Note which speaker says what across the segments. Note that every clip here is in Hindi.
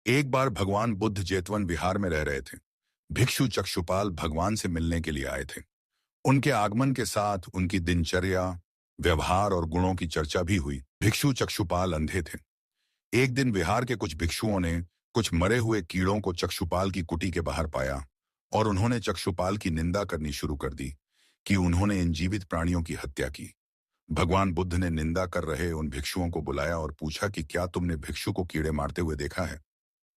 Speaker 1: एक बार भगवान बुद्ध जेतवन विहार में रह रहे थे। भिक्षु चक्षुपाल भगवान से मिलने के लिए आए थे। उनके आगमन के साथ उनकी दिनचर्या, व्यवहार और गुणों की चर्चा भी हुई। भिक्षु चक्षुपाल अंधे थे। एक दिन विहार के कुछ भिक्षुओं ने कुछ मरे हुए कीड़ों को चक्षुपाल की कुटी के बाहर पाया और उन्होंने चक्षुपाल की निंदा करनी शुरू कर दी कि उन्होंने इन जीवित प्राणियों की हत्या की। भगवान बुद्ध ने निंदा कर रहे उन भिक्षुओं को बुलाया और पूछा कि क्या तुमने भिक्षु को कीड़े मारते हुए देखा है।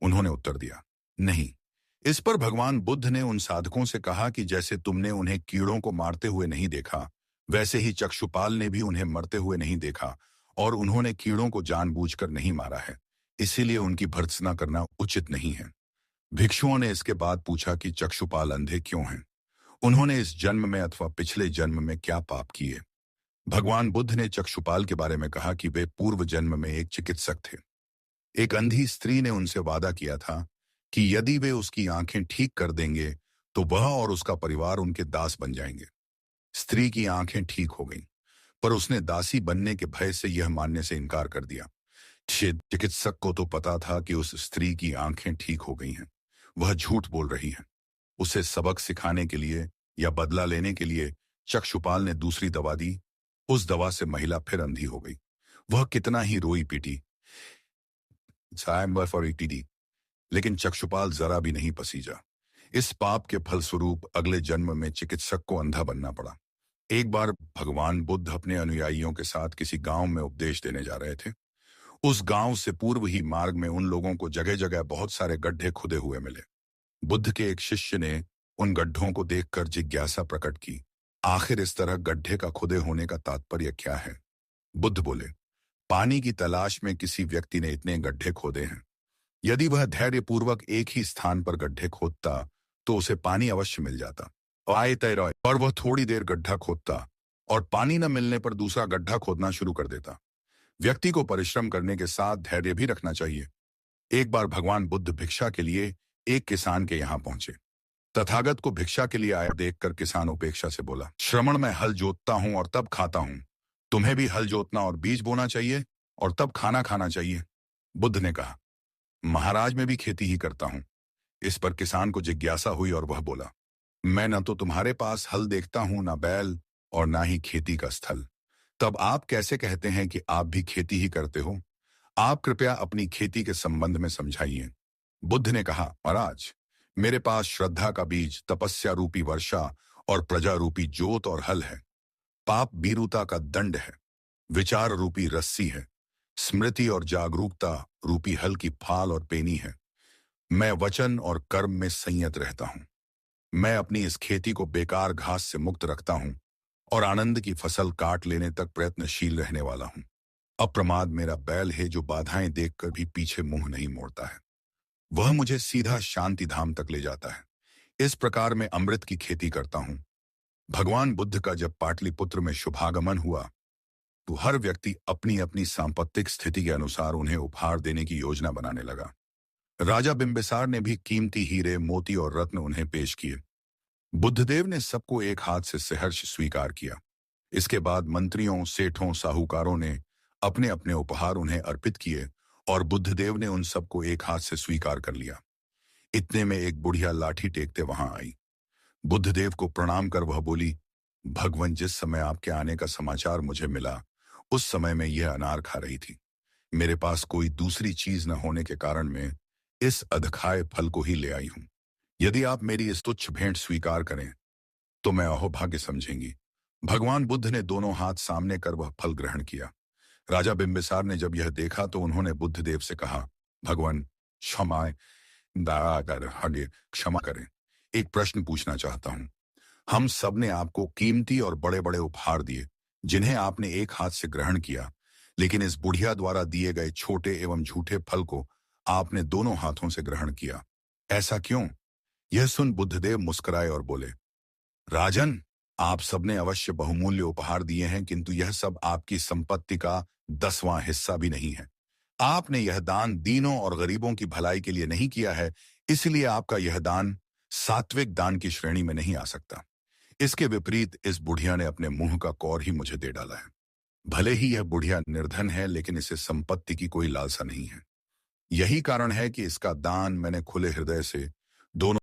Speaker 1: उन्होंने उत्तर दिया, नहीं। इस पर भगवान बुद्ध ने उन साधकों से कहा कि जैसे तुमने उन्हें कीड़ों को मारते हुए नहीं देखा, वैसे ही चक्षुपाल ने भी उन्हें मरते हुए नहीं देखा और उन्होंने कीड़ों को जानबूझकर नहीं मारा है। इसीलिए उनकी भर्त्सना करना उचित नहीं है। भिक्षुओं ने इसके बाद पूछा कि चक्षुपाल अंधे क्यों हैं? उन्होंने इस जन्म में अथवा पिछले जन्म में क्या पाप किए? भगवान बुद्ध ने चक्षुपाल के बारे में कहा कि वे पूर्व जन्म में एक चिकित्सक थे। एक अंधी स्त्री ने उनसे वादा किया था कि यदि वे उसकी आंखें ठीक कर देंगे तो वह और उसका परिवार उनके दास बन जाएंगे। स्त्री की आंखें ठीक हो गईं, पर उसने दासी बनने के भय से यह मानने से इनकार कर दिया। चिकित्सक को तो पता था कि उस स्त्री की आंखें ठीक हो गई हैं। वह झूठ बोल रही है। उसे सबक सिखाने के लिए या बदला लेने के लिए चक्षुपाल ने दूसरी दवा दी। उस दवा से महिला फिर अंधी हो गई। वह कितना ही रोई पीटी, लेकिन चक्षुपाल जरा भी नहीं पसीजा। इस पाप के फलस्वरूप अगले जन्म में चिकित्सक को अंधा बनना पड़ा। एक बार भगवान बुद्ध अपने अनुयायियों के साथ किसी गांव में उपदेश देने जा रहे थे। उस गांव से पूर्व ही मार्ग में उन लोगों को जगह जगह बहुत सारे गड्ढे खुदे हुए मिले। बुद्ध के एक शिष्य ने उन गड्ढों को देखकर जिज्ञासा प्रकट की, आखिर इस तरह गड्ढे का खुदे होने का तात्पर्य क्या है? बुद्ध बोले, पानी की तलाश में किसी व्यक्ति ने इतने गड्ढे खोदे हैं। यदि वह धैर्यपूर्वक एक ही स्थान पर गड्ढे खोदता तो उसे पानी अवश्य मिल जाता। और वह थोड़ी देर गड्ढा खोदता और पानी न मिलने पर दूसरा गड्ढा खोदना शुरू कर देता। व्यक्ति को परिश्रम करने के साथ धैर्य भी रखना चाहिए। एक बार भगवान बुद्ध भिक्षा के लिए एक किसान के यहाँ पहुंचे। तथागत को भिक्षा के लिए आया देखकर किसान उपेक्षा से बोला, श्रमण मैं हल जोतता हूं और तब खाता हूं। तुम्हें भी हल जोतना और बीज बोना चाहिए और तब खाना खाना चाहिए। बुद्ध ने कहा, महाराज मैं भी खेती ही करता हूं। इस पर किसान को जिज्ञासा हुई और वह बोला, मैं न तो तुम्हारे पास हल देखता हूं, ना बैल और ना ही खेती का स्थल। तब आप कैसे कहते हैं कि आप भी खेती ही करते हो? आप कृपया अपनी खेती के संबंध में समझाइए। बुद्ध ने कहा, महाराज मेरे पास श्रद्धा का बीज, तपस्या रूपी वर्षा और प्रजा रूपी जोत और हल है। पाप बीरूता का दंड है। विचार रूपी रस्सी है। स्मृति और जागरूकता रूपी हल की फाल और पेनी है। मैं वचन और कर्म में संयत रहता हूं। मैं अपनी इस खेती को बेकार घास से मुक्त रखता हूं और आनंद की फसल काट लेने तक प्रयत्नशील रहने वाला हूं। अप्रमाद मेरा बैल है जो बाधाएं देखकर भी पीछे मुंह नहीं मोड़ता है। वह मुझे सीधा शांति धाम तक ले जाता है। इस प्रकार मैं अमृत की खेती करता हूं। भगवान बुद्ध का जब पाटलिपुत्र में शुभागमन हुआ तो हर व्यक्ति अपनी अपनी सांपत्तिक स्थिति के अनुसार उन्हें उपहार देने की योजना बनाने लगा। राजा बिंबिसार ने भी कीमती हीरे, मोती और रत्न उन्हें पेश किए। बुद्धदेव ने सबको एक हाथ से सहर्ष स्वीकार किया। इसके बाद मंत्रियों, सेठों, साहूकारों ने अपने अपने उपहार उन्हें अर्पित किए और बुद्धदेव ने उन सबको एक हाथ से स्वीकार कर लिया। इतने में एक बुढ़िया लाठी टेकते वहां आई। बुद्धदेव को प्रणाम कर वह बोली, भगवान जिस समय आपके आने का समाचार मुझे मिला उस समय मैं यह अनार खा रही थी। मेरे पास कोई दूसरी चीज न होने के कारण मैं इस अधखाए फल को ही ले आई हूं। यदि आप मेरी इस तुच्छ भेंट स्वीकार करें तो मैं अहोभाग्य समझेंगी। भगवान बुद्ध ने दोनों हाथ सामने कर वह फल ग्रहण किया। राजा बिंबिसार ने जब यह देखा तो उन्होंने बुद्धदेव से कहा, भगवान क्षमा करें। एक प्रश्न पूछना चाहता हूं। हम सब ने आपको कीमती और बड़े बड़े उपहार दिए जिन्हें आपने एक हाथ से ग्रहण किया, लेकिन इस बुढ़िया द्वारा दिए गए छोटे एवं झूठे फल को आपने दोनों हाथों से ग्रहण किया। ऐसा क्यों? यह सुन बुद्धदेव मुस्कुराए और बोले, राजन आप सबने अवश्य बहुमूल्य उपहार दिए हैं, किंतु यह सब आपकी संपत्ति का 10वां हिस्सा भी नहीं है। आपने यह दान दीनों और गरीबों की भलाई के लिए नहीं किया है, इसलिए आपका यह दान सात्विक दान की श्रेणी में नहीं आ सकता। इसके विपरीत इस बुढ़िया ने अपने मुंह का कौर ही मुझे दे डाला है। भले ही यह बुढ़िया निर्धन है, लेकिन इसे संपत्ति की कोई लालसा नहीं है। यही कारण है कि इसका दान मैंने खुले हृदय से दोनों